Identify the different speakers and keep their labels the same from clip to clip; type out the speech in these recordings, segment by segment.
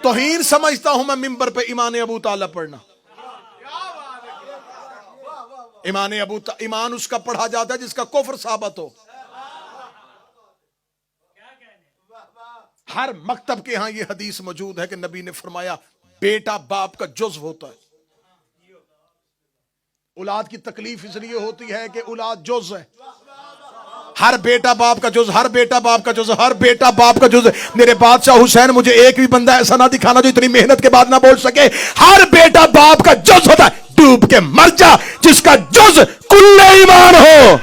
Speaker 1: तौहीन समझता हूं मैं मिंबर पे ईमान अबू तालिब पढ़ना। ईमान उसका पढ़ा जाता है जिसका कुफ्र साबित हो। हर मकतब के यहां यह हदीस मौजूद है कि नबी ने फरमाया बेटा बाप का जुज़्व होता है। औलाद की तकलीफ इसलिए होती है कि औलाद जुज़्व है। हर बेटा बाप का जुज़्व, हर बेटा बाप का जुज़्व, हर बेटा बाप का जुज़्व। मेरे बादशाह हुसैन, मुझे एक भी बंदा ऐसा ना दिखाना जो इतनी मेहनत के बाद ना बोल सके हर बेटा बाप का जुज़्व होता है। डूब के मर जा जिसका जुज़्व कुल्ले ईमान हो।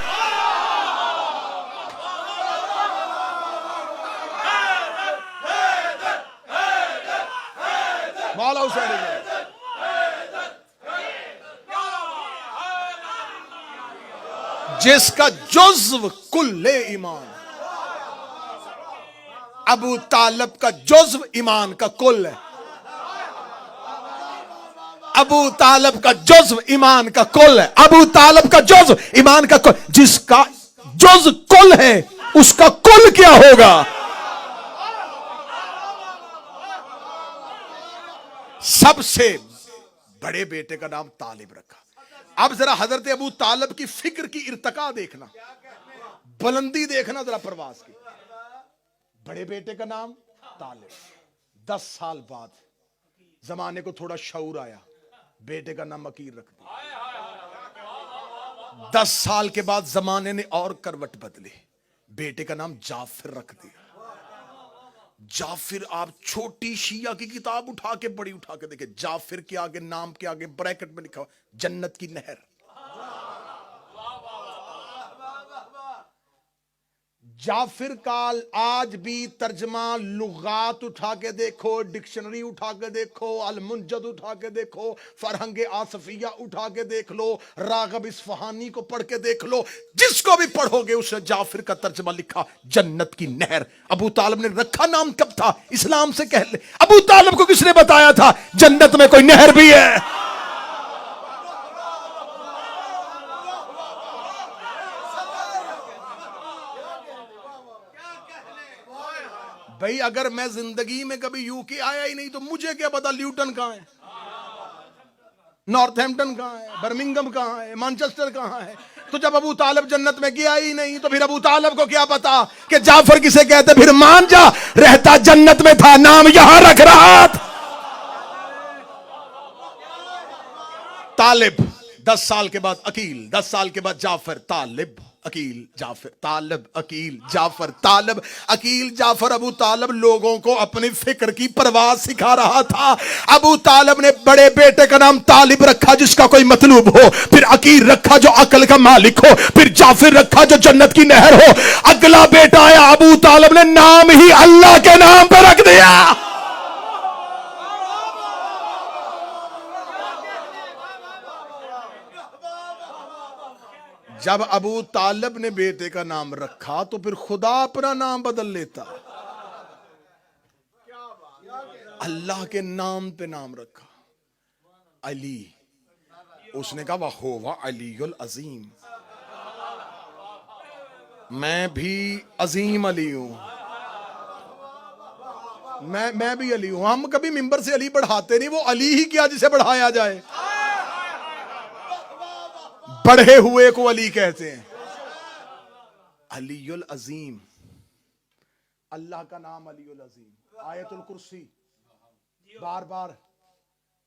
Speaker 1: मौला हुसैन जिसका जुज़्व कुल्ले ईमान। अबू तालिब का जुज़्व ईमान का कुल है। अबू तालिब का जुज़्व ईमान का कुल है। अबू तालिब का जुज़्व ईमान का कुल। जिसका जुज़्व कुल है उसका कुल क्या होगा? सबसे बड़े बेटे का नाम तालिब रखा। अब जरा हजरत अबू तालिब की फिक्र की इर्तका देखना, बुलंदी देखना जरा परवाज की। बड़े बेटे का नाम तालिब। 10 साल बाद जमाने को थोड़ा शऊर आया, बेटे का नाम अकील रख दिया। 10 साल के बाद जमाने ने और करवट बदली, बेटे का नाम जाफिर रख दिया। जाफिर, आप छोटी शिया की किताब उठा के बड़ी उठा के देखे, जाफिर के आगे, नाम के आगे ब्रैकेट में लिखा जन्नत की नहर। जाफिर का आज भी तर्जमा लुगात उठा के देखो, डिक्शनरी उठा के देखो, अल मुंजद उठा के देखो, फरहंगे आसफिया उठा के देख लो, रागब इस्फहानी को पढ़ के देख लो, जिसको भी पढ़ोगे उसने जाफिर का तर्जमा लिखा जन्नत की नहर। अबू तालिब ने रखा नाम कब था? इस्लाम से कह ले। अबू तालिब को किसने बताया था जन्नत में कोई नहर भी है? भाई अगर मैं जिंदगी में कभी यूके आया ही नहीं तो मुझे क्या पता ल्यूटन कहां है, नॉर्थहैम्पटन कहां है, बर्मिंगम कहां है, मैनचेस्टर कहां है। तो जब अबू तालिब जन्नत में गया ही नहीं तो फिर अबू तालिब को क्या पता कि जाफर किसे कहते? फिर मान जा, रहता जन्नत में था, नाम यहां रख रहा था तालिब। 10 साल के बाद अकील, 10 साल के बाद जाफर, तालिब, अकील, जाफर, तालिब, अकील, जाफर, तालिब, अकील, जाफर। अबू तालिब लोगों को अपनी फिक्र की परवाह सिखा रहा था। अबू तालिब ने बड़े बेटे का नाम तालिब रखा जिसका कोई मतलूब हो, फिर अकील रखा जो अकल का मालिक हो, फिर जाफिर रखा जो जन्नत की नहर हो। अगला बेटा आया, अबू तालिब ने नाम ही अल्लाह के नाम पर रख दिया। जब अबू तालिब ने बेटे का नाम रखा तो फिर खुदा अपना नाम बदल लेता, अल्लाह के नाम पे नाम रखा अली। उसने कहा वह होवा अलीयुल अजीम, मैं भी अजीम अली हूं, मैं भी अली हूं। हम कभी मिंबर से अली बढ़ाते नहीं, वो अली ही क्या जिसे बढ़ाया जाए। बढ़े हुए को अली कहते हैं। अलीयुल अजीम, अल्लाह का नाम अलीयुल अजीम। आयतुल कुर्सी, बार बार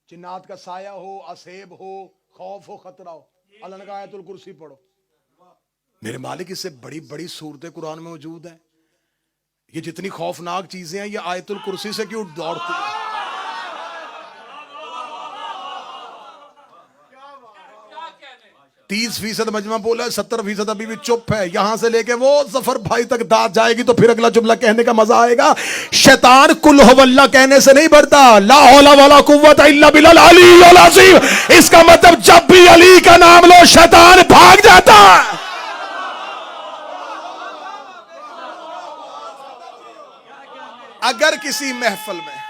Speaker 1: जिन्नात का साया हो, असेब हो, खौफ हो, खतरा हो, अल्लाह ने कहा आयतुल कुर्सी पढ़ो। मेरे मालिक, इससे बड़ी बड़ी सूरतें कुरान में मौजूद हैं। ये जितनी खौफनाक चीजें हैं ये आयतुल कुर्सी से क्यों दौड़ती है? 30% मजमा बोला है, 70% अभी भी चुप है। यहां से लेके वो जफर भाई तक दाद जाएगी तो फिर अगला जुमला कहने का मजा आएगा। शैतान कुल हुवल्लाह कहने से नहीं बढ़ता, ला हौला वला कुव्वता इल्ला बिल्लाल अलीयुल अज़ीम। इसका मतलब जब भी अली का नाम लो शैतान भाग जाता है। अगर किसी महफिल में,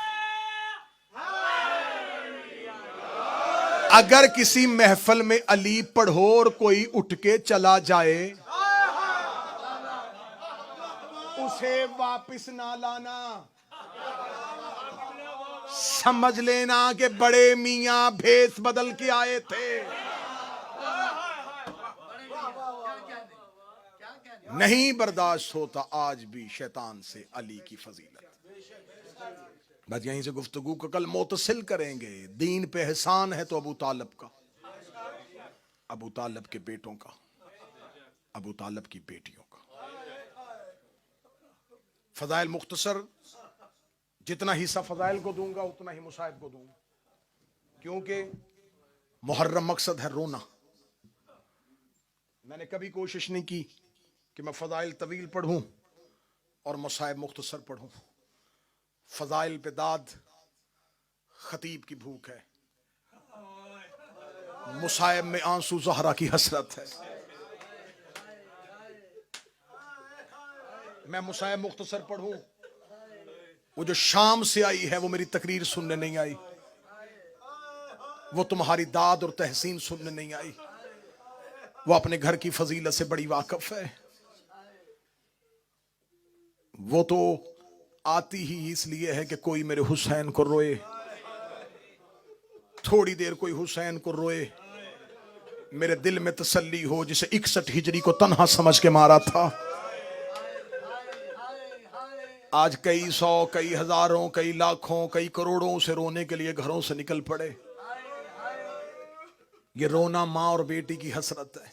Speaker 1: अगर किसी महफिल में अली पढ़ो और कोई उठ के चला जाए, उसे वापस ना लाना। समझ लेना कि बड़े मियां भेस बदल के आए थे। नहीं बर्दाश्त होता आज भी शैतान से अली की फजीलत। बस यहीं से गुफ्तगू को कल मुतसिल करेंगे। दीन पे एहसान है तो अबू तालब का, अबू तालब के बेटों का, अबू तालब की बेटियों का। फजाइल मुख्तसर, जितना हिस्सा फजाइल को दूंगा उतना ही मुसाहिब को दूंगा, क्योंकि मुहर्रम मकसद है रोना। मैंने कभी कोशिश नहीं की कि मैं फजाइल तवील पढ़ूं और मुसाहिब मुख्तसर पढ़ूं। फजाइल पे दाद खतीब की भूख है, मुसाहिब में आंसू ज़हरा की हसरत है। मैं मुसाहिब मुख्तसर पढ़ूं, वो जो शाम से आई है वो मेरी तकरीर सुनने नहीं आई, वो तुम्हारी दाद और तहसीन सुनने नहीं आई, वो अपने घर की फजीलत से बड़ी वाकिफ है। वो तो आती ही इसलिए है कि कोई मेरे हुसैन को रोए, थोड़ी देर कोई हुसैन को रोए, मेरे दिल में तसल्ली हो, जिसे 61 हिजरी को तन्हा समझ के मारा था। आज कई सौ, कई हजारों, कई लाखों, कई करोड़ों से रोने के लिए घरों से निकल पड़े। ये रोना माँ और बेटी की हसरत है।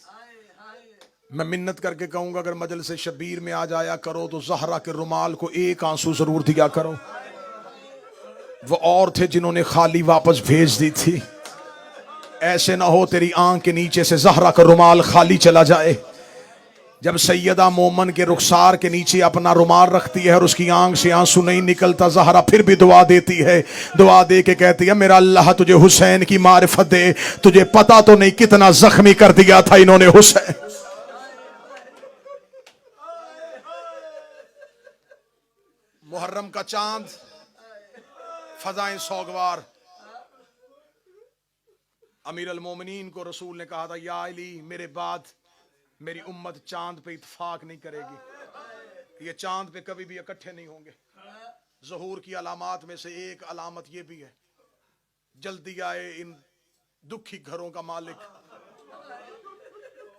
Speaker 1: मैं मिन्नत करके कहूंगा, अगर मजलिस शबीर में आ जाया करो तो ज़हरा के रुमाल को एक आंसू जरूर दिया करो। वो और थे जिन्होंने खाली वापस भेज दी थी। ऐसे ना हो तेरी आंख के नीचे से ज़हरा का रुमाल खाली चला जाए। जब सैयदा मोमन के रुखसार के नीचे अपना रुमाल रखती है और उसकी आंख से आंसू नहीं निकलता, ज़हरा फिर भी दुआ देती है। दुआ दे के कहती है, मेरा अल्लाह तुझे हुसैन की मारिफत दे, तुझे पता तो नहीं कितना जख्मी कर दिया था इन्होंने हुसैन। मुहर्रम का चांद, फजाएं सौगवार। अमीर अल मोमिनीन को रसूल ने कहा था, या अली, मेरे बाद मेरी उम्मत चांद पे इत्फाक नहीं करेगी, ये चांद पे कभी भी इकट्ठे नहीं होंगे। ज़हूर की अलामात में से एक अलामत ये भी है, जल्दी आए इन दुखी घरों का मालिक,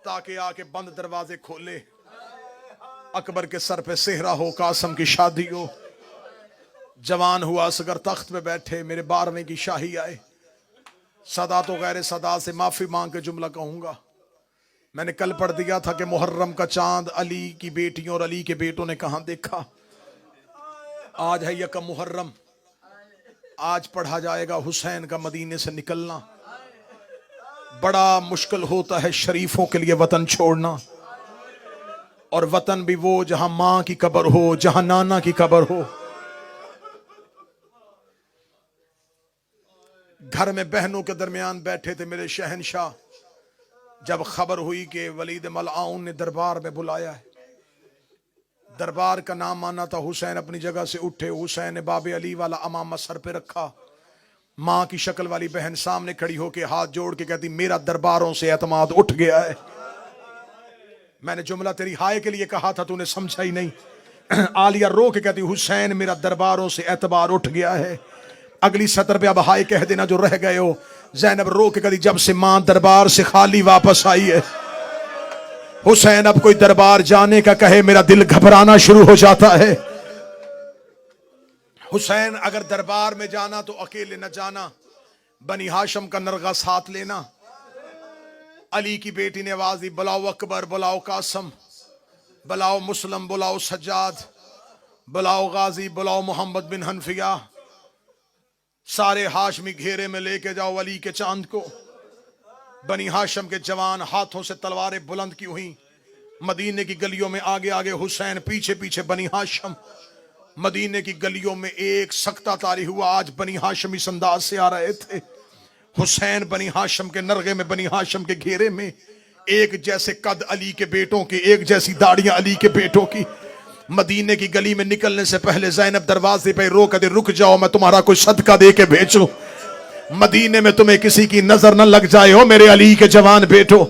Speaker 1: ताकि आके बंद दरवाजे खोले। अकबर के सर पे सेहरा हो, कासम की शादी हो, जवान हुआ असगर तख्त पे बैठे, मेरे 12वें की शाही आए। सदा तो गैर सदा से माफी मांग के जुमला कहूंगा। मैंने कल पढ़ दिया था कि मुहर्रम का चांद अली की बेटियों और अली के बेटों ने कहां देखा। आज है यकम मुहर्रम, आज पढ़ा जाएगा हुसैन का मदीने से निकलना। बड़ा मुश्किल होता है शरीफों के लिए वतन छोड़ना, और वतन भी वो जहां मां की कब्र हो, जहां नाना की कब्र हो। घर में बहनों के दरमियान बैठे थे मेरे शहनशाह, जब खबर हुई कि वलीद मलआउन ने दरबार में बुलाया है। दरबार का नाम माना था। हुसैन अपनी जगह से उठे, हुसैन ने बाबे अली वाला अमामा सर पे रखा। मां की शक्ल वाली बहन सामने खड़ी होके हाथ जोड़ के कहती, मेरा दरबारों से एतमाद उठ गया है। मैंने जुमला तेरी हाय के लिए कहा था, तूने समझा ही नहीं। आलिया रो के कहती, हुसैन मेरा दरबारों से एतबार उठ गया है। अगली सतर पे अब हाय कह देना जो रह गए हो। ज़ैनब रो के कहती, जब से मां दरबार से खाली वापस आई है, हुसैन अब कोई दरबार जाने का कहे मेरा दिल घबराना शुरू हो जाता है। हुसैन अगर दरबार में जाना तो अकेले न जाना, बनी हाशम का नरगा साथ लेना। अली की बेटी ने आवाज दी, बुलाओ अकबर, बुलाओ कासम, बुलाओ मुस्लिम, बुलाओ सज्जाद, बुलाओ गाजी, बुलाओ मोहम्मद बिन हनफिया। सारे हाशमी घेरे में लेके जाओ अली के चांद को। बनी हाशम के जवान हाथों से तलवारें बुलंद की हुई। मदीने की गलियों में आगे आगे हुसैन, पीछे पीछे बनी हाशम। मदीने की गलियों में एक सख्ता तारी हुआ। आज बनी हाशम इस अंदाज से आ रहे थे। हुसैन बनी हाशम के नरगे में, बनी हाशम के घेरे में, एक जैसे कद अली के बेटों की, एक जैसी दाढ़ियां अली के बेटों की। मदीने की गली में निकलने से पहले ज़ैनब दरवाजे पे रो कर, रुक जाओ, मैं तुम्हारा कोई सदका दे के भेजूं। मदीने में तुम्हें किसी की नजर न लग जाए हो मेरे अली के जवान बेटो।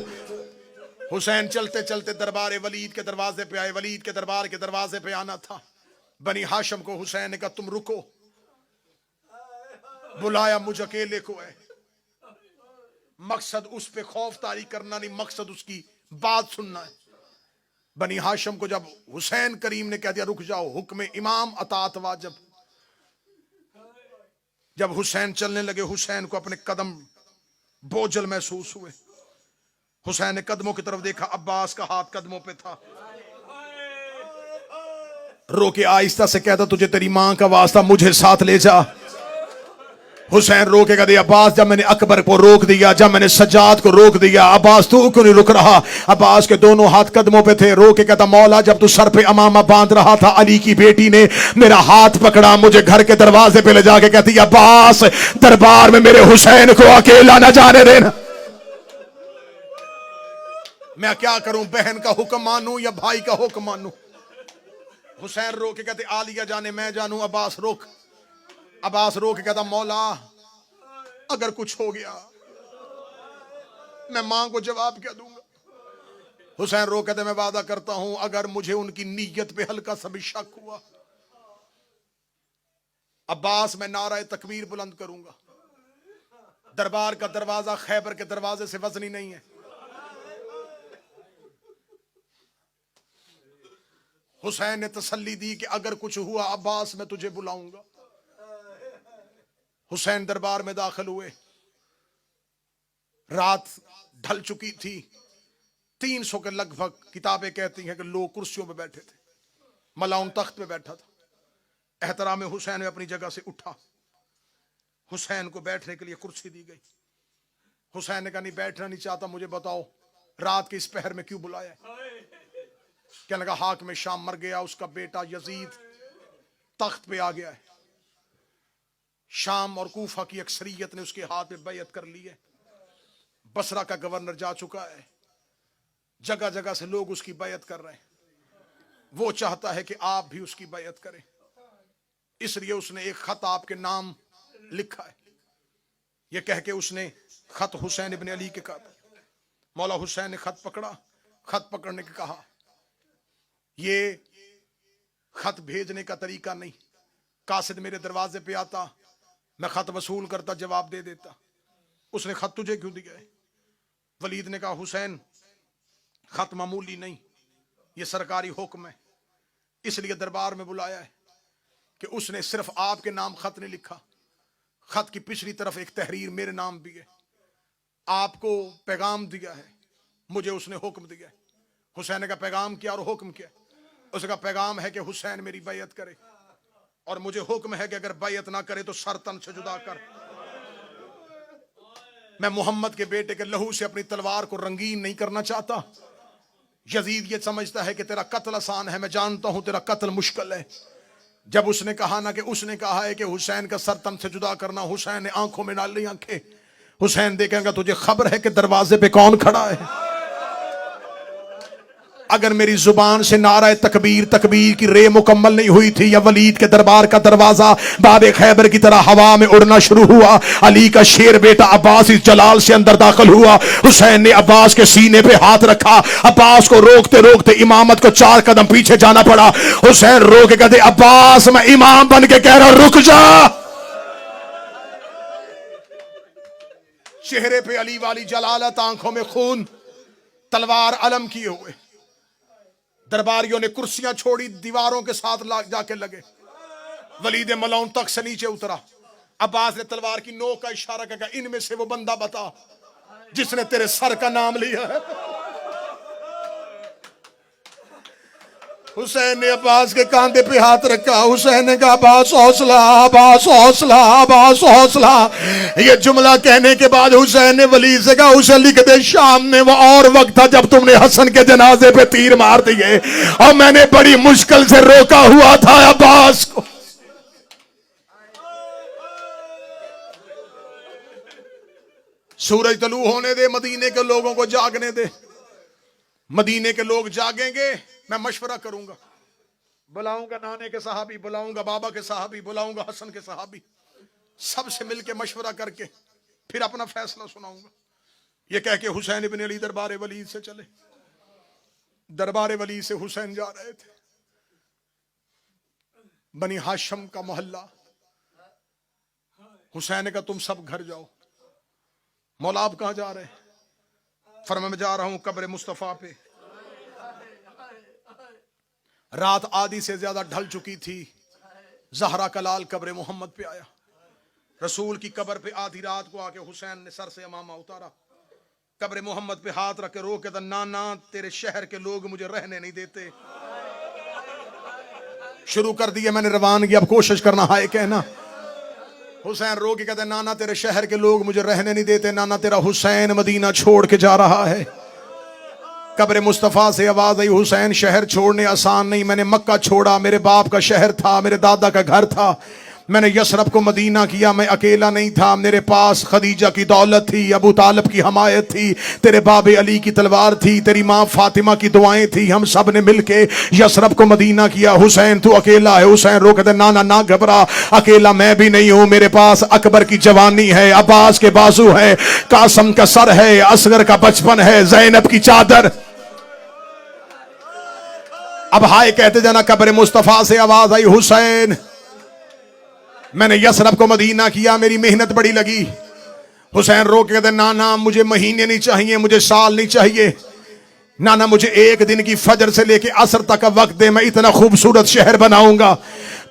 Speaker 1: हुसैन चलते चलते दरबार वलीद के दरवाजे पे आए। वलीद के दरबार के दरवाजे पे आना था। बनी हाशम को हुसैन ने कहा, तुम रुको। बुलाया मुझ अकेले को है। मकसद उस पे खौफ तारी करना नहीं, मकसद उसकी बात सुनना है। बनी हाशिम को जब हुसैन करीम ने कह दिया रुक जाओ, हुक्म इमाम अतात वाजिब। जब हुसैन चलने लगे, हुसैन को अपने कदम बोझल महसूस हुए। हुसैन ने कदमों की तरफ देखा, अब्बास का हाथ कदमों पे था। रोके आहिस्ता से कहता तुझे तेरी मां का वास्ता मुझे साथ ले जा। हुसैन रोके कहते अब्बास जब मैंने अकबर को रोक दिया, जब मैंने सज्जाद को रोक दिया, अब्बास तू क्यों नहीं रुक रहा? अब्बास के दोनों हाथ कदमों पे थे। रोके कहता मौला जब तू सर पे अमामा बांध रहा था, अली की बेटी ने मेरा हाथ पकड़ा, मुझे घर के दरवाजे पे ले जाके कहती अब्बास दरबार में मेरे हुसैन को अकेला न जाने देना। मैं क्या करूं, बहन का हुक्म मानूं या भाई का हुक्म मानूं? हुसैन रोके कहते आलिया जाने मैं जानूं। अब्बास रोक। अब्बास रोके कहता मौला अगर कुछ हो गया मैं मां को जवाब क्या दूंगा? हुसैन रोके कहते मैं वादा करता हूं अगर मुझे उनकी नीयत पे हल्का सा भी शक हुआ, अब्बास मैं नारा तकबीर बुलंद करूंगा। दरबार का दरवाजा खैबर के दरवाजे से वजनी नहीं है। हुसैन ने तसल्ली दी कि अगर कुछ हुआ अब्बास मैं तुझे बुलाऊंगा। हुसैन दरबार में दाखिल हुए। रात ढल चुकी थी। 300 के लगभग किताबें कहती हैं कि लोग कुर्सियों पे बैठे थे। मलाउन तख्त पे बैठा था। एहतराम हुसैन में अपनी जगह से उठा। हुसैन को बैठने के लिए कुर्सी दी गई। हुसैन ने कहा नहीं बैठना नहीं चाहता, मुझे बताओ रात के इस पहर में क्यों बुलाया? कहने लगा हाक में शाम मर गया, उसका बेटा यजीद तख्त पे आ गया है। शाम और कूफा की अक्सरियत ने उसके हाथ में बैयत कर ली है। बसरा का गवर्नर जा चुका है। जगह जगह से लोग उसकी बैयत कर रहे हैं। वो चाहता है कि आप भी उसकी बैयत करें, इसलिए उसने एक खत आपके नाम लिखा है। यह कह के उसने खत हुसैन इब्न अली के कहा। मौला हुसैन ने खत पकड़ा। खत पकड़ने के कहा ये खत भेजने का तरीका नहीं। कासिद मेरे दरवाजे पे आता, मैं खत वसूल करता, जवाब दे देता। उसने खत तुझे क्यों दिया है? वलीद ने कहा हुसैन खत मामूली नहीं, ये सरकारी हुक्म है, इसलिए दरबार में बुलाया है कि उसने सिर्फ आपके नाम खत नहीं लिखा, खत की पिछली तरफ एक तहरीर मेरे नाम भी है। आपको पैगाम दिया है, मुझे उसने हुक्म दिया है। हुसैन का पैगाम क्या और हुक्म क्या? उसका पैगाम है कि हुसैन मेरी बैयत करे, और मुझे हुक्म है कि अगर बैयत ना करे तो सर तन से जुदा कर। मैं मोहम्मद के बेटे के लहू से अपनी तलवार को रंगीन नहीं करना चाहता। यजीद ये समझता है कि तेरा कत्ल आसान है, मैं जानता हूं तेरा कत्ल मुश्किल है। जब उसने कहा ना कि उसने कहा है कि हुसैन का सर तन से जुदा करना, हुसैन ने आंखों में डाल ली आंखें। हुसैन देखेगा तुझे खबर है कि दरवाजे पे कौन खड़ा है? अगर मेरी जुबान से नारा तकबीर तकबीर की रे मुकम्मल नहीं हुई थी, या वलीद के दरबार का दरवाजा बाबे खैबर की तरह हवा में उड़ना शुरू हुआ। अली का शेर बेटा अब्बास इस जलाल से अंदर दाखिल हुआ। हुसैन ने अब्बास के सीने पे हाथ रखा। अब्बास को रोकते रोकते इमामत को 4 कदम पीछे जाना पड़ा। हुसैन रो के कहते अब्बास मैं इमाम बन के कह रहा हूं रुक जा। चेहरे पे अली वाली जलालत, आंखों में खून, तलवार अलम किए हुए। दरबारियों ने कुर्सियां छोड़ी, दीवारों के साथ जाके लगे। वलीद मलाउन तक से नीचे उतरा। अब्बास ने तलवार की नोक का इशारा किया, इनमें से वो बंदा बता जिसने तेरे सर का नाम लिया है। हुसैन ने अब्बास के कांधे पे हाथ रखा। हुसैन ने कहा अब्बास हौसला, अब्बास हौसला, अब्बास हौसला। ये जुमला कहने के बाद हुसैन ने वलीद से कहा उसे लिख दे शाम में वो और वक्त था जब तुमने हसन के जनाजे पे तीर मार दिए और मैंने बड़ी मुश्किल से रोका हुआ था अब्बास को। सूरज तलू होने दे, मदीने के लोगों को जागने दे। मदीने के लोग जागेंगे, मैं मशवरा करूंगा, बुलाऊंगा नाने के सहाबी, बुलाऊंगा बाबा के सहाबी, बुलाऊंगा हसन के सहाबी, सबसे मिलके मशवरा करके फिर अपना फैसला सुनाऊंगा। ये कह के हुसैन इब्न अली दरबार वलीद से चले। दरबार वलीद से हुसैन जा रहे थे। बनी हाशिम का मोहल्ला, हुसैन ने कहा तुम सब घर जाओ। मौला आप कहां जा रहे हैं? फरमा मैं जा रहा हूं कब्र मुस्तफा पे। रात आधी से ज्यादा ढल चुकी थी। जहरा का लाल कब्र मोहम्मद पे आया। रसूल की कब्र पे आधी रात को आके हुसैन ने सर से अमामा उतारा, कब्र मोहम्मद पे हाथ रख के रो के नाना तेरे शहर के लोग मुझे रहने नहीं देते। शुरू कर दिया मैंने रवानगी, अब कोशिश करना हाय कहना। हुसैन रो के कहते नाना तेरे शहर के लोग मुझे रहने नहीं देते, नाना तेरा हुसैन मदीना छोड़ के जा रहा है। कब्र मुस्तफा से आवाज आई हुसैन शहर छोड़ने आसान नहीं, मैंने मक्का छोड़ा, मेरे बाप का शहर था, मेरे दादा का घर था, मैंने यशरब को मदीना किया, मैं अकेला नहीं था, मेरे पास खदीजा की दौलत थी, अबू तालिब की हमायत थी, तेरे बाबे अली की तलवार थी, तेरी माँ फातिमा की दुआएं थी, हम सब ने मिलके यशरब को मदीना किया। हुसैन तू अकेला है। हुसैन रो कहते नाना ना घबरा, अकेला मैं भी नहीं हूं, मेरे पास अकबर की जवानी है, अब्बास के बाजू है, कासम का सर है, असगर का बचपन है, जैनब की चादर। अब हाय कहते जाना। कब्र मुस्तफा से आवाज आई हुसैन मैंने यसरब को मदीना किया, मेरी मेहनत बड़ी लगी। हुसैन रो के कहते नाना मुझे महीने नहीं चाहिए, मुझे साल नहीं चाहिए, नाना मुझे एक दिन की फजर से लेके असर तक का वक्त दे, मैं इतना खूबसूरत शहर बनाऊंगा।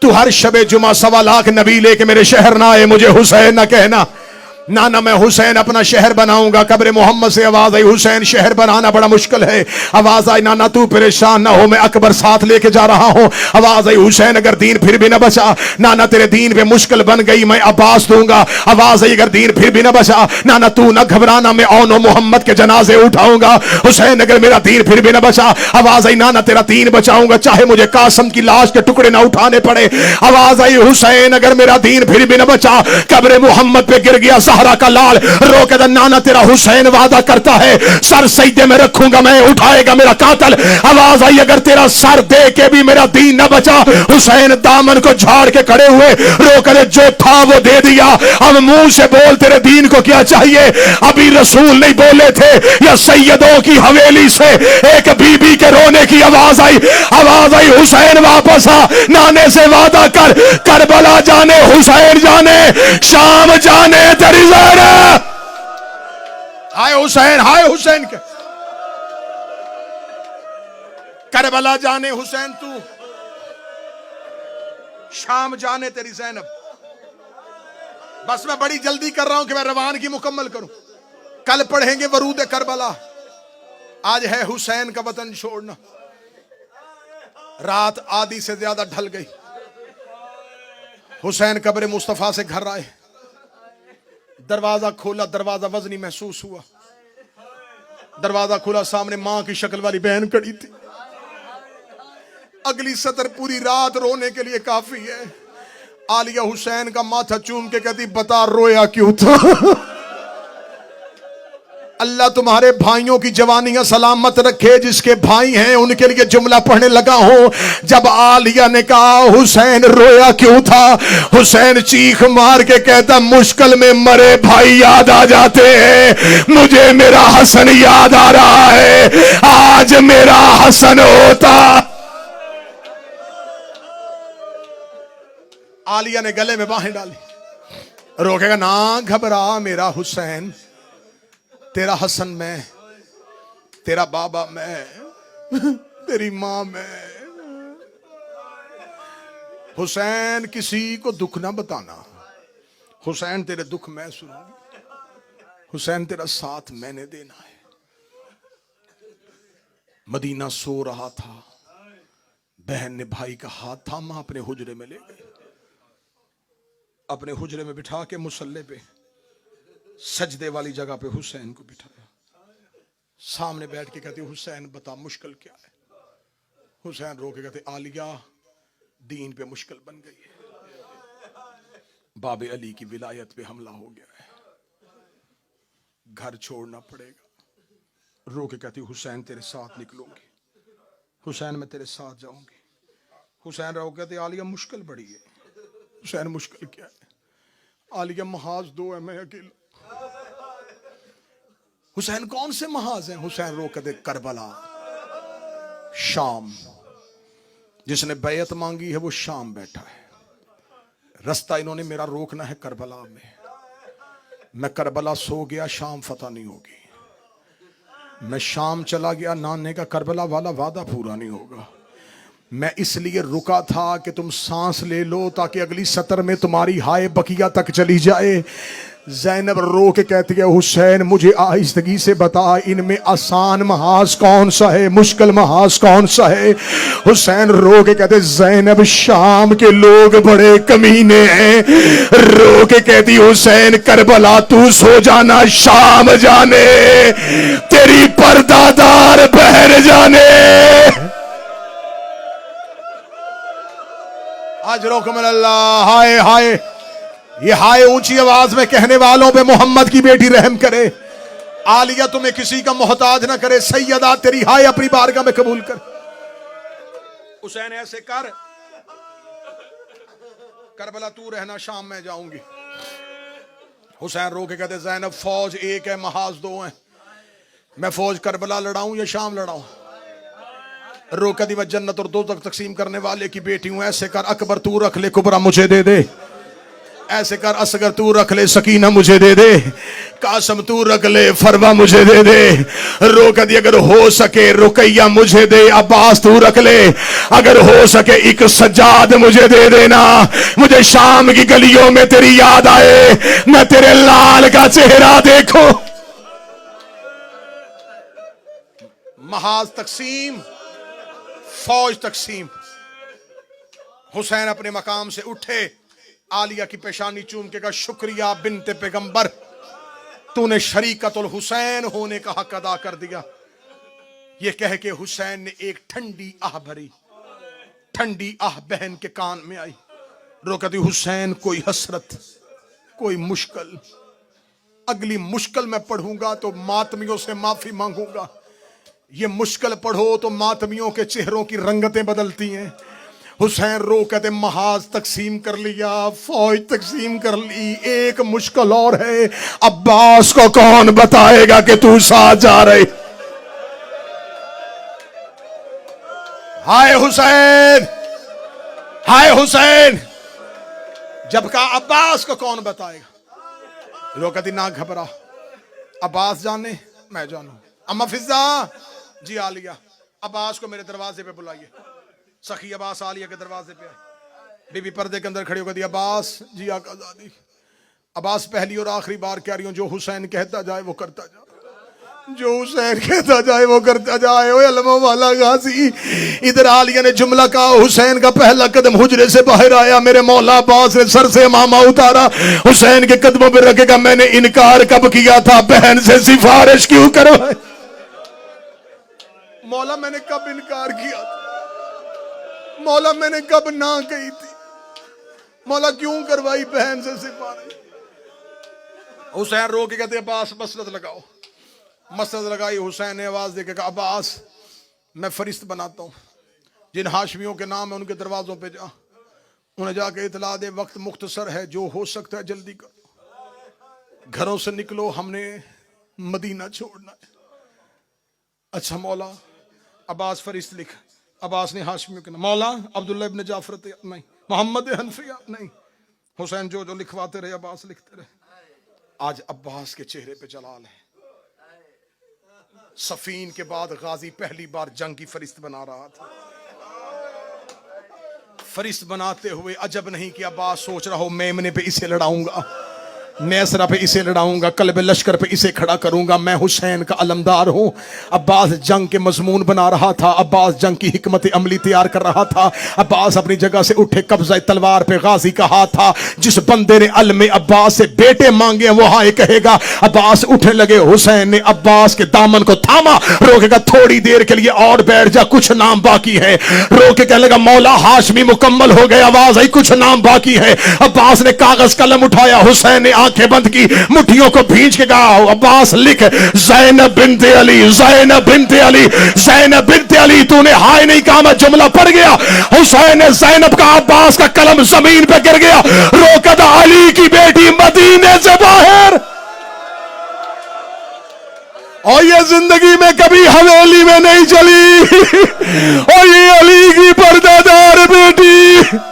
Speaker 1: तू हर शबे जुमा 1.25 लाख नबी लेके मेरे शहर ना आए, मुझे हुसैन ना कहना। नाना मैं हुसैन अपना शहर बनाऊंगा। कब्र मोहम्मद से आवाज आई हुसैन शहर बनाना बड़ा मुश्किल है। आवाज आई नाना तू परेशान ना हो, मैं अकबर साथ लेके जा रहा हूं। आवाज आई हुसैन अगर दीन फिर भी ना बचा, नाना तेरे दीन पे मुश्किल बन गई, मैं अब्बास दूंगा। आवाज आई अगर दीन फिर भी ना बचा, नाना तू ना घबराना, मैं औनो मोहम्मद के जनाजे उठाऊंगा। हुसैन अगर मेरा दीन फिर भी ना बचा, आवाज आई नाना तेरा दीन बचाऊंगा, चाहे मुझे कासम की लाश के टुकड़े ना उठाने पड़े। आवाज आई हुसैन अगर मेरा दीन फिर भी ना बचा, कब्र मोहम्मद पे गिर गया सहरा का लाल, रो के नाना तेरा हुसैन वादा करता है सर सजदे में रखूंगा, मैं उठाएगा मेरा कातल। आवाज आई अगर तेरा सर दे के भी मेरा दीन न बचा, हुसैन दामन को झाड़ के खड़े हुए, रो कर जो था वो दे दिया, अब मुंह से बोल तेरे दीन को क्या चाहिए। अभी रसूल नहीं बोले थे या सैयदों की हवेली से एक बीबी के रोने की आवाज आई। आवाज आई हुसैन वापस आ, नाने से वादा कर, करबला जाने हुसैन जाने, शाम जाने तेरी हाय हुसैन, हाय हुसैन के करबला जाने हुसैन तू, शाम जाने तेरी ज़ैनब। बस मैं बड़ी जल्दी कर रहा हूं कि मैं रवानगी मुकम्मल करूं। कल पढ़ेंगे वरूद करबला, आज है हुसैन का वतन छोड़ना। रात आधी से ज्यादा ढल गई। हुसैन कब्र मुस्तफा से घर आए, दरवाजा खोला, दरवाजा वजनी महसूस हुआ। दरवाजा खुला, सामने मां की शक्ल वाली बहन खड़ी थी। अगली सतर पूरी रात रोने के लिए काफी है। आलिया हुसैन का माथा चूम के कहती बता रोया क्यों था। अल्लाह तुम्हारे भाइयों की जवानियां सलामत रखे, जिसके भाई हैं उनके लिए जुमला पढ़ने लगा हूं। जब आलिया ने कहा हुसैन रोया क्यों था, हुसैन चीख मार के कहता मुश्किल में मरे भाई याद आ जाते हैं, मुझे मेरा हसन याद आ रहा है, आज मेरा हसन होता। आलिया ने गले में बाहें डाली, रोकेगा ना घबरा मेरा हुसैन, तेरा हसन मैं, तेरा बाबा मैं, तेरी मां मैं। हुसैन किसी को दुख ना बताना, हुसैन तेरे दुख मैं सुनूंगी, हुसैन तेरा साथ मैंने देना है। मदीना सो रहा था, बहन ने भाई का हाथ थामा, अपने हुजरे में ले गए। अपने हुजरे में बिठा के मुसल्ले पे सजदे वाली जगह पे हुसैन को बिठाया। सामने बैठ के कहते हुसैन बता मुश्किल क्या है। हुसैन रो के कहते आलिया दीन पे मुश्किल बन गई है, बाबे अली की विलायत पे हमला हो गया है, घर छोड़ना पड़ेगा। रो के कहती हुसैन तेरे साथ निकलूंगी, हुसैन मैं तेरे साथ जाऊंगी। हुसैन रो कहते आलिया मुश्किल बड़ी है। हुसैन मुश्किल क्या है? आलिया महाज दो है, मैं अकेला। हुसैन कौन से महाज हैं? हुसैन रो कहते करबला, शाम, जिसने बैयत मांगी है वो शाम बैठा है, रास्ता इन्होंने मेरा रोकना है करबला में। मैं करबला सो गया, शाम फतह नहीं होगी। मैं शाम चला गया, नाने का करबला वाला वादा पूरा नहीं होगा। मैं इसलिए रुका था कि तुम सांस ले लो ताकि अगली सतर में तुम्हारी हाय बकिया तक चली जाए। ज़ैनब रो के कहती है, हुसैन मुझे आहिस्तगी से बता, इनमें आसान महाज कौन सा है, मुश्किल महाज कौन सा है। हुसैन रो के कहते, ज़ैनब शाम के लोग बड़े कमीने हैं। रो के कहती, हुसैन करबला तू सो जाना, शाम जाने तेरी पर्दादार बहन जाने। अजरुकुमुल्लाह। हाय हाय, ये हाय ऊंची आवाज में कहने वालों पे मोहम्मद की बेटी रहम करे। आलिया तुम्हें किसी का मोहताज ना करे। सैयदा तेरी हाय अपनी बारगाह में कबूल कर। हुसैन ऐसे कर, करबला तू रहना, शाम में जाऊंगी। हुसैन रो के कहते, ज़ैनब फौज एक है, महाज दो हैं। मैं फौज करबला लड़ाऊं या शाम लड़ाऊं? रो कदी मैं जन्नत और दो तक तकसीम करने वाले की बेटी हूं। ऐसे कर, अकबर तू रख ले, कुबरा मुझे दे दे। ऐसे कर, असगर तू रख ले, सकीना मुझे दे दे। कासम तू रख ले, फरवा मुझे दे दे। रो कदी अगर हो सके रुकैया मुझे दे। अब्बास तू रख ले, अगर हो सके एक सज्जाद मुझे दे देना। मुझे शाम की गलियों में तेरी याद आए, मैं तेरे लाल का चेहरा देखो। महाज तकसीम, फौज तकसीम। हुसैन अपने मकाम से उठे, आलिया की पेशानी चूम के कहा, शुक्रिया बिनते पैगंबर, तूने शरीकतुल हुसैन होने का हक अदा कर दिया। ये कह के हुसैन ने एक ठंडी आह भरी। ठंडी आह बहन के कान में आई। रोकती, हुसैन कोई हसरत, कोई मुश्किल, अगली मुश्किल मैं पढ़ूंगा तो मातमियों से माफी मांगूंगा। ये मुश्किल पढ़ो तो मातमियों के चेहरों की रंगतें बदलती हैं। हुसैन रो कहते, महाज तकसीम कर लिया, फौज तकसीम कर ली, एक मुश्किल और है। अब्बास को कौन बताएगा कि तू साथ जा रहे? हाय हुसैन, हाय हुसैन। जब कहा अब्बास को कौन बताएगा? रो कहती, ना घबरा, अब्बास जाने मैं जानू। अम्मा फिजा जी, आलिया अब्बास को मेरे दरवाजे पे बुलाइए। सखी अब्बास आलिया के दरवाजे पे आए। बीबी पर्दे के अंदर खड़ी होकर दी, अब्बास जी आकाज़ादी। अब्बास पहली और आखिरी बार कह रही हूं, जो हुसैन कहता जाए वो करता जाए, जो हुसैन कहता जाए वो करता जाए। ओए अलमा वाला गाजी। इधर आलिया ने जुमला कहा, हुसैन का पहला कदम हुजरे से बाहर आया। मेरे मौला अब्बास ने सर से मामा उतारा, हुसैन के कदमों पर रखेगा। मैंने इनकार कब किया था, बहन से सिफारिश क्यों करो? मौला मैंने कब इनकार किया था? मौला मैंने कब ना कही थी? मौला क्यों करवाई बहन से सिफारिश? हुसैन रो के कहते, अब्बास मसरत लगाओ। मसरत लगाई। हुसैन ने आवाज देके कहा, अब्बास मैं फरिश्त बनाता हूं, जिन हाशमियों के नाम है उनके दरवाजों पे जा, उन्हें जाके इतला दे, वक्त मुख्तसर है, जो हो सकता है जल्दी करो, घरों से निकलो, हमने मदीना छोड़ना है। अच्छा मौला। अब्बास फरिश्त लिख। अब्बास ने हाशमियों के नाम, मौला अब्दुल्ला इब्न जाफर नहीं, मोहम्मद हनफिया नहीं। हुसैन जो जो लिखवाते रहे अब्बास लिखते रहे। आज अब्बास के चेहरे पे जलाल है। सफीन के बाद गाजी पहली बार जंग की फरिश्त बना रहा था। फरिश्त बनाते हुए अजब नहीं कि अब्बास सोच रहा हो, मेमने पे इसे लड़ाऊंगा, नेसरा पे इसे लड़ाऊंगा, कल्ब लश्कर पे इसे खड़ा करूंगा, मैं हुसैन का अलमदार हूं। अब्बास जंग के मजमून बना रहा था। अब्बास जंग की हिकमत अमली तैयार कर रहा था। अब्बास अपनी जगह से उठे, कब्जा तलवार पे गाजी का हाथ था। जिस बंदे ने अलमे अब्बास से बेटे मांगे वो हाय कहेगा। अब्बास उठने लगे। हुसैन ने अब्बास के दामन को थामा, रोकेगा, थोड़ी देर के लिए और बैठ जा, कुछ नाम बाकी है। रोके कहने लगा, मौला हाशमी मुकम्मल हो गए। आवाज आई, कुछ नाम बाकी है। अब्बास ने कागज कलम उठाया। हुसैन ने आंखें बंद की, मुट्ठियों को भींच के कहा, अब्बास लिख, ज़ैनब बिन्ते अली, ज़ैनब बिन्ते अली, ज़ैनब बिन्ते अली। तूने हाय नहीं कहा, मैं जुमला पढ़ गया। हुसैन ने ज़ैनब का, अब्बास का कलम जमीन पे गिर गया। रोकदा अली की बेटी मदीने से बाहर। और ये जिंदगी में कभी हवेली में नहीं चली। और ये अली की पर्दादार बेटी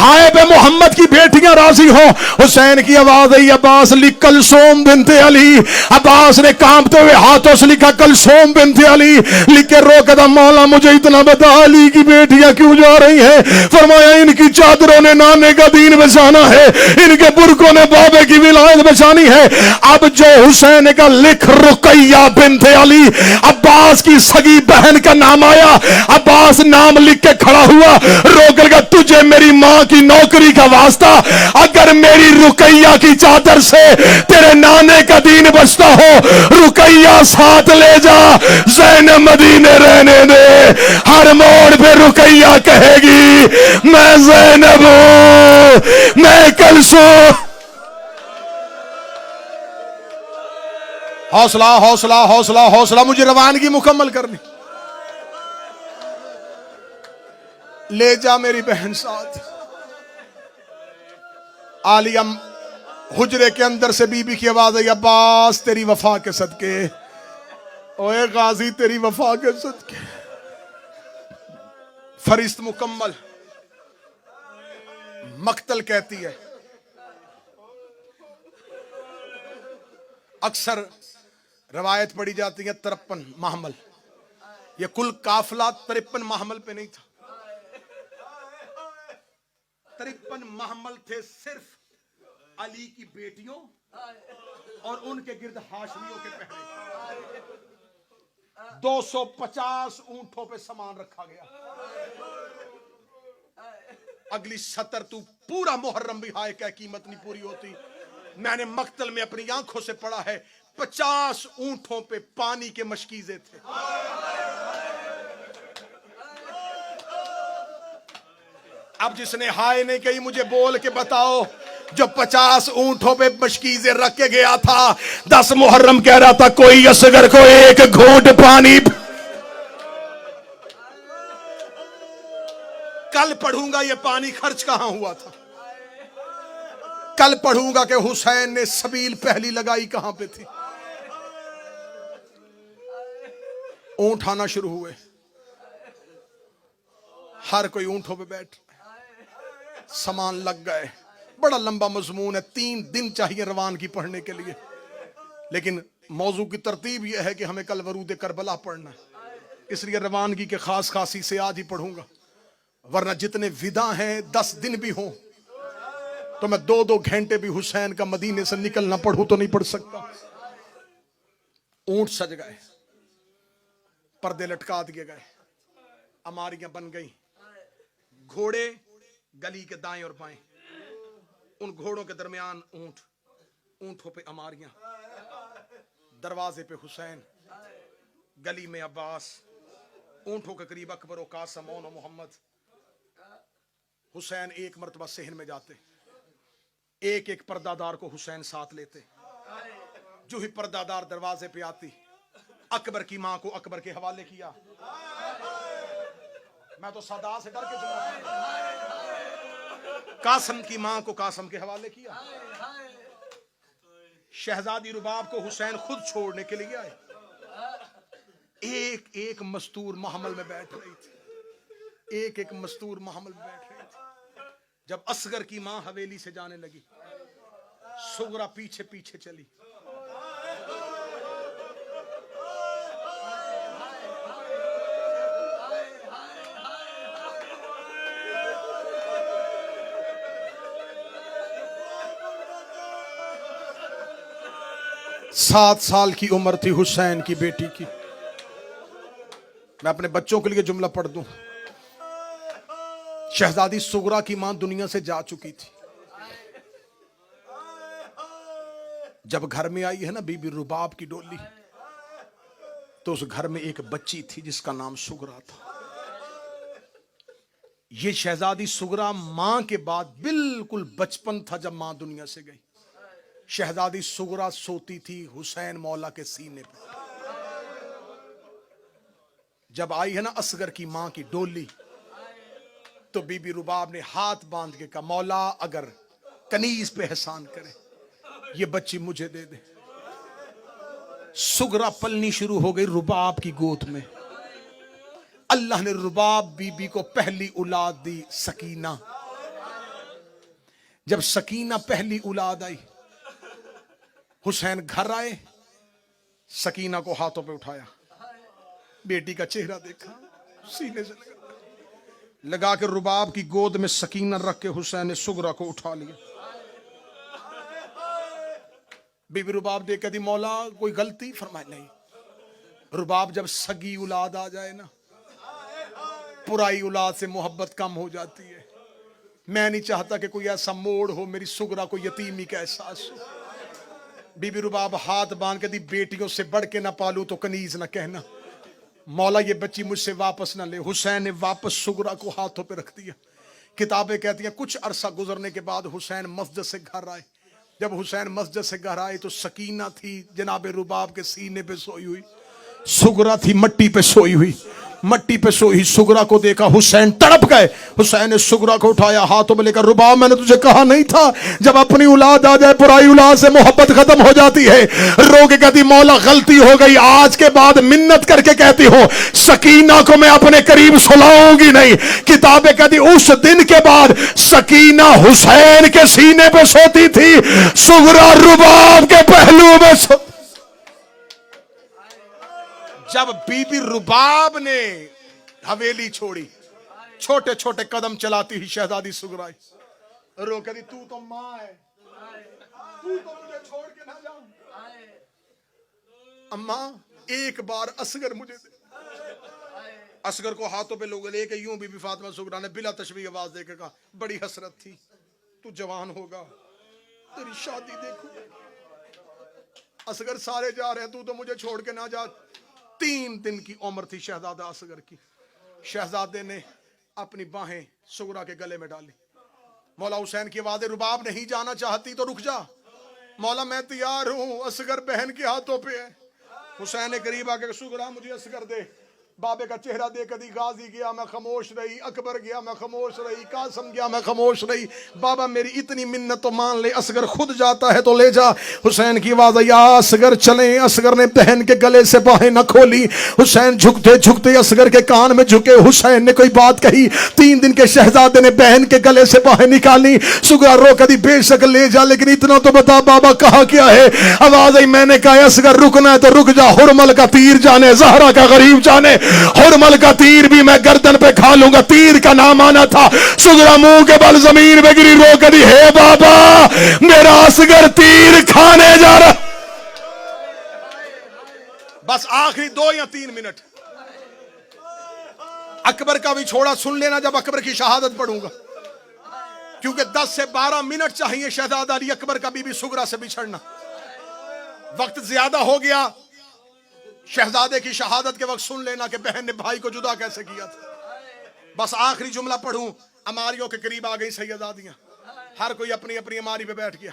Speaker 1: हाय पे मोहम्मद की बेटियां राजी हो। हुसैन की आवाज आई, अब्बास लिख कलसूम बिनते अली। अब्बास ने कांपते हुए हाथों से लिखा कलसूम बिनते अली। लिख के रोक दा, मौला मुझे इतना बता, अली की बेटियां क्यों जा रही हैं? फरमाया इनकी चादरों ने नाने का दीन बचाना है, इनके बुरकों ने बाबे की विलायत बचानी है। अब जो हुसैन का लिख रुकैया बिनते अली, अब्बास की सगी बहन का नाम आया। अब्बास नाम लिख के खड़ा हुआ, रोक लगा, तुझे मेरी मां की नौकरी का वास्ता, अगर मेरी रुकैया की चादर से तेरे नाने का दीन बचता हो, रुकैया साथ ले जा, ज़ैनब मदीने रहने दे। हर मोड़ पे रुकैया कहेगी मैं ज़ैनब हूं, मैं कलसूम। हौसला हौसला हौसला हौसला, मुझे रवानगी मुकम्मल करनी। ले जा मेरी बहन साथ। आलिया हुजरे के अंदर से बीबी की आवाज आई, अब्बास तेरी वफा के सदके, ओए गाजी तेरी वफा के सदके। फरिश्त मुकम्मल। मक्तल कहती है, अक्सर रवायत पढ़ी जाती है 53 महमल, ये कुल काफला 53 महमल पे नहीं था। 53 महमल थे सिर्फ अली की बेटियों और उनके गिर्द हाशमियों के पहरे। 250 ऊंटों पे सामान रखा गया। अगली 70 तू पूरा मुहर्रम भी हाय क्या कीमत नहीं पूरी होती। मैंने मक्तल में अपनी आंखों से पढ़ा है, 50 ऊंटों पे पानी के मशकीजे थे। अब जिसने हाय नहीं कही मुझे बोल के बताओ, जो 50 ऊंटों पे मशकीजे रख के गया था, 10 मुहर्रम कह रहा था कोई असगर को एक घूंट पानी। कल पढ़ूंगा ये पानी खर्च कहां हुआ था। कल पढ़ूंगा कि हुसैन ने सबील पहली लगाई कहां पे थी। ऊंट आना शुरू हुए, हर कोई ऊंटों पे बैठ, सामान लग गए। बड़ा लंबा मजमून है, 3 दिन चाहिए रवानगी पढ़ने के लिए, लेकिन मौजू की तरतीब यह है कि हमें कल वरूद करबला पढ़ना है, इसलिए रवानगी के खास खासी से आज ही पढ़ूंगा। वरना जितने विदा हैं 10 दिन भी हों तो मैं 2-2 घंटे भी हुसैन का मदीने से निकलना पढ़ूं तो नहीं पढ़ सकता। ऊंट सज गए, पर्दे लटका दिए गए, अमारियां बन गई, घोड़े गली के दाएं और बाएं, उन घोड़ों के दरमियान ऊंट, ऊंटों पे अमारियां, दरवाजे पे हुसैन, गली में अब्बास, ऊंटों के करीब अकबर और कासम और मोहम्मद। हुसैन एक मर्तबा सहन में जाते, एक एक पर्दादार को हुसैन साथ लेते। जो ही पर्दादार दरवाजे पे आती, अकबर की मां को अकबर के हवाले किया। मैं तो सदा से डर के चला। कासम की मां को कासम के हवाले किया। शहजादी रुबाब को हुसैन खुद छोड़ने के लिए आए। एक एक मस्तूर महमल में बैठ रही थी, एक एक मस्तूर महमल में बैठ रही थी। जब असगर की मां हवेली से जाने लगी, सुगरा पीछे पीछे चली। सात साल की उम्र थी हुसैन की बेटी की। मैं अपने बच्चों के लिए जुमला पढ़ दूं। शहजादी सुगरा की मां दुनिया से जा चुकी थी। जब घर में आई है ना बीबी रुबाब की डोली, तो उस घर में एक बच्ची थी जिसका नाम सुगरा था। ये शहजादी सुगरा मां के बाद बिल्कुल बचपन था जब मां दुनिया से गई। शहजादी सुगरा सोती थी हुसैन मौला के सीने पर। जब आई है ना असगर की मां की डोली, तो बीबी रुबाब ने हाथ बांध के कहा, मौला अगर कनीज पे एहसान करे, ये बच्ची मुझे दे दे। सुगरा पलनी शुरू हो गई रुबाब की गोद में। अल्लाह ने रुबाब बीबी को पहली औलाद दी, सकीना। जब सकीना पहली औलाद आई, हुसैन घर आए, सकीना को हाथों पे उठाया, बेटी का चेहरा देखा, सीने से लगा के रुबाब की गोद में सकीना रख के हुसैन ने सुगरा को उठा लिया। बीबी रुबाब देख कहती मौला कोई गलती? फरमाया नहीं। रुबाब जब सगी औलाद आ जाए ना, पुराई औलाद से मोहब्बत कम हो जाती है। मैं नहीं चाहता कि कोई ऐसा मोड़ हो मेरी सुगरा को यतीमी का एहसास हो। बीबी रुबाब हाथ बांध के दी, बेटियों से बढ़ के ना पालू तो कनीज ना कहना, मौला ये बच्ची मुझसे वापस ना ले। हुसैन ने वापस सुगरा को हाथों पे रख दिया। किताबें कहती हैं कुछ अरसा गुजरने के बाद हुसैन मस्जिद से घर आए। जब हुसैन मस्जिद से घर आए तो सकीना थी जनाब रुबाब के सीने पे सोई हुई, सुगरा थी मट्टी पे सोई हुई। मट्टी पे सोई सुगरा को देखा, हुसैन तड़प गए। हुसैन ने सुगरा को उठाया, हाथों में लेकर, रुबाब मैंने तुझे कहा नहीं था जब अपनी औलाद आ जाए पुराई औलाद से मोहब्बत खत्म हो जाती है। रो के कहती मौला गलती हो गई, आज के बाद मिन्नत करके कहती हो सकीना को मैं अपने करीब सुलाऊंगी नहीं। किताबें कहती उस दिन के बाद सकीना हुसैन के सीने पे सोती थी, सुगरा रुबाब के पहलू में सो। जब बीबी रुबाब ने हवेली छोड़ी, छोटे छोटे कदम चलाती हुई शहजादी सुगरा रो कहती तू तो मां है, तू तो मुझे छोड़ के ना जा। अम्मा एक बार असगर मुझे दे। असगर को हाथों पे लोग लेके यूं बीबी फातिमा सुगरा ने बिला तशबीह आवाज देकर कहा बड़ी हसरत थी, तू जवान होगा, तेरी शादी देखो। असगर सारे जा रहे हैं, तू तो मुझे छोड़ के ना जा। 3 दिन की उम्र थी शहजादा असगर की। शहजादे ने अपनी बाहें सुगरा के गले में डाली। मौला हुसैन की आवाज़, रुबाब नहीं जाना चाहती तो रुक जा। मौला मैं तैयार हूं, असगर बहन के हाथों पे है। हुसैन ने करीब आके, सुगरा मुझे असगर दे। बाबे का चेहरा देख दी, गाजी गया मैं खामोश रही, अकबर गया मैं खामोश रही, कासम गया मैं खामोश रही। बाबा मेरी इतनी मिन्नत तो मान ले, असगर खुद जाता है तो ले जा। हुसैन की आवाज, या असगर चले। असगर ने बहन के गले से बाहें न खोली। हुसैन झुकते झुकते असगर के कान में झुके। हुसैन ने कोई बात कही। 3 दिन के शहजादे ने बहन के गले से बाहें निकाली। सुगरा रो कदी बेशक ले जा, लेकिन इतना तो बता बाबा कहा क्या है। आवाज आई, मैंने कहा असगर रुकना है तो रुक जा, हुरमल का तीर जाने जहरा का गरीब जाने, हुरमल का तीर भी मैं गर्दन पे खा लूंगा। तीर का नाम आना था। सुगरा मुंह के बल जमीन पे गिरी, रो कदी हे बाबा मेरा असगर तीर खाने जा रहा। बस आखिरी 2 या 3 मिनट अकबर का भी छोड़ा, सुन लेना जब अकबर की शहादत पढ़ूंगा, क्योंकि 10 से 12 मिनट चाहिए शहजादा अली अकबर का बीबी सुगरा से बिछड़ना। वक्त ज्यादा हो गया। शहजादे की शहादत के वक्त सुन लेना कि बहन ने भाई को जुदा कैसे किया था। बस आखिरी जुमला पढ़ूं। अमारियों के करीब आ गई सैयदादियां, हर कोई अपनी अपनी अमारी पे बैठ गया।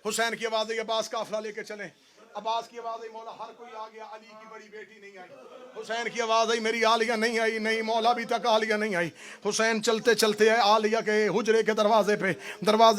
Speaker 1: हुसैन की आवाज आई, अब्बास काफिला लेके चले। अब्बास की आवाज आई, मौला हर कोई आ गया, अली की बड़ी बेटी नहीं आई। हुसैन की आवाज आई, मेरी आलिया नहीं आई। नहीं मौला अभी तक आलिया नहीं आई। हुसैन चलते चलते आए आलिया के हुजरे के दरवाजे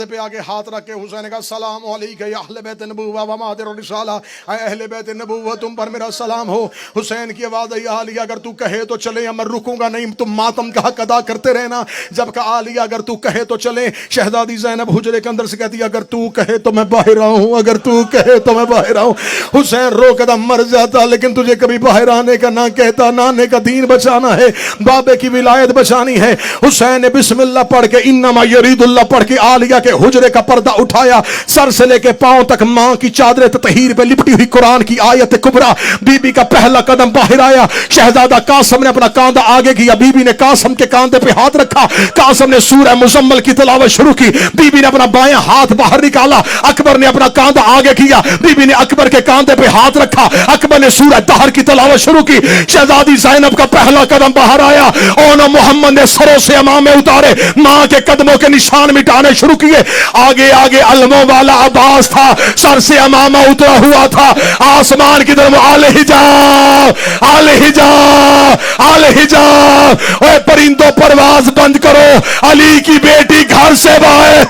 Speaker 1: पे आगे हाथ रख के हुसैन का सलाम अलैका या अहले बैत नबुव्वह व मादिर रिसाला, ऐ अहले बैत नबुव्वह तुम पर मेरा सलाम हो। हुसैन की आवाज आई, आलिया अगर तू कहे तो चले, मैं रुकूंगा नहीं, तुम मातम का हक अदा करते रहना। जब कहा आलिया अगर तू कहे तो चले। शहजादी ज़ैनब हुजरे के अंदर से कहती अगर तू कहे तो मैं बाहर आऊं, अगर तू कहे तो मैं बाहर आऊं। हुसैन रो कदम मर जाता, लेकिन तुझे कभी बाहर आने का ना कहता, नाने का दीन बचाना है, बाबे की विलायत बचानी है। हुसैन ने बिस्मिल्लाह पढ़ के इन्नमा यरीदुल्लाह पढ़ के आलिया के हुजरे का पर्दा उठाया। सर से लेके पांव तक मां की चादर तहीर पे लिपटी हुई कुरान की आयत कुबरा। बीबी का पहला कदम बाहर आया। शहजादा कासम ने अपना कांधा आगे किया, बीबी ने कासम के कांधे पे हाथ रखा। कासम ने सूरह मुजम्मल की तिलावत शुरू की। बीबी ने अपना बायां हाथ बाहर निकाला। अकबर ने अपना कांधा आगे किया, बीबी ने अकबर के कांधे पे हाथ रखा। अकबर ने सूरह दहर की तिलावत शुरू की। शहजादी ज़ैनब का पहला कदम बाहर आया। और मोहम्मद ने सरों से अमामे उतारे, मां के कदमों के निशान मिटाने शुरू किए। आगे आगे अलमों वाला अब्बास था, सर से अमामा उतरा हुआ था। आसमान की तरफ आले हिजाब, आले हिजाब, आले हिजाब। ओए परिंदों परवाज बंद करो, अली की बेटी घर से बाहर,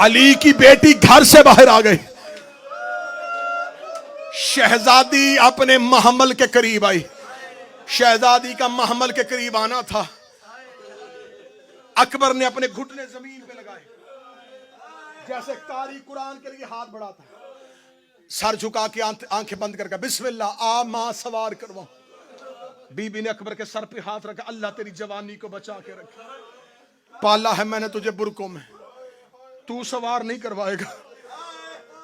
Speaker 1: अली की बेटी घर से बाहर आ गई। शहजादी अपने महमल के करीब आई। शहजादी का महमल के करीब आना था। अकबर ने अपने घुटने जमीन पे लगाए, जैसे कारी कुरान के लिए हाथ बढ़ाता है, सर झुका के आंखें बंद करके बिस्मिल्लाह, आ मां सवार करवाऊं। बीबी ने अकबर के सर पे हाथ रखा, अल्लाह तेरी जवानी को बचा के रखे, पाला है मैंने तुझे बुरकों में, तू सवार नहीं करवाएगा।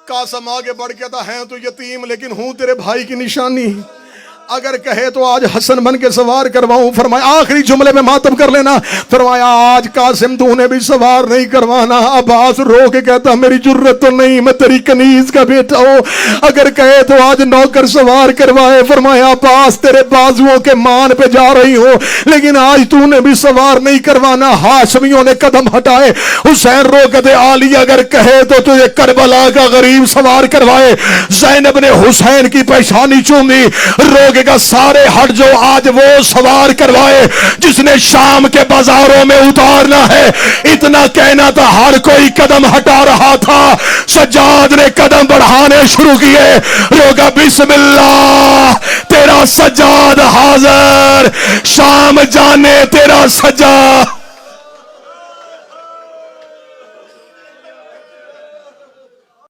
Speaker 1: कासम आगे बढ़ के था, है तो यतीम लेकिन हूं तेरे भाई की निशानी, अगर कहे तो आज हसन बन के सवार करवाऊं। फरमाया आखिरी जुमले में मातम कर लेना, फरमाया आज कासिम तूने भी सवार नहीं करवाना। अब्बास रो के कहता मेरी जुर्रत तो नहीं, मैं तेरी कनीज का बेटा हूं, अगर कहे तो आज नौकर सवार करवाए। फरमाया अब्बास तेरे बाजुओं के मान पे जा रही हो, लेकिन आज तूने भी सवार नहीं करवाना। हाशमियों ने कदम हटाए, हुसैन रो के दे आली अगर कहे तो तुझे करबला का गरीब सवार करवाए। ज़ैनब ने हुसैन की पेशानी चूमी, रो का सारे हट जो, आज वो सवार करवाए जिसने शाम के बाजारों में उतारना है। इतना कहना था, हर कोई कदम हटा रहा था, सज्जाद ने कदम बढ़ाने शुरू किए। रोगा बिस्मिल्लाह तेरा सज्जाद हाजिर, शाम जाने तेरा सज्जाद।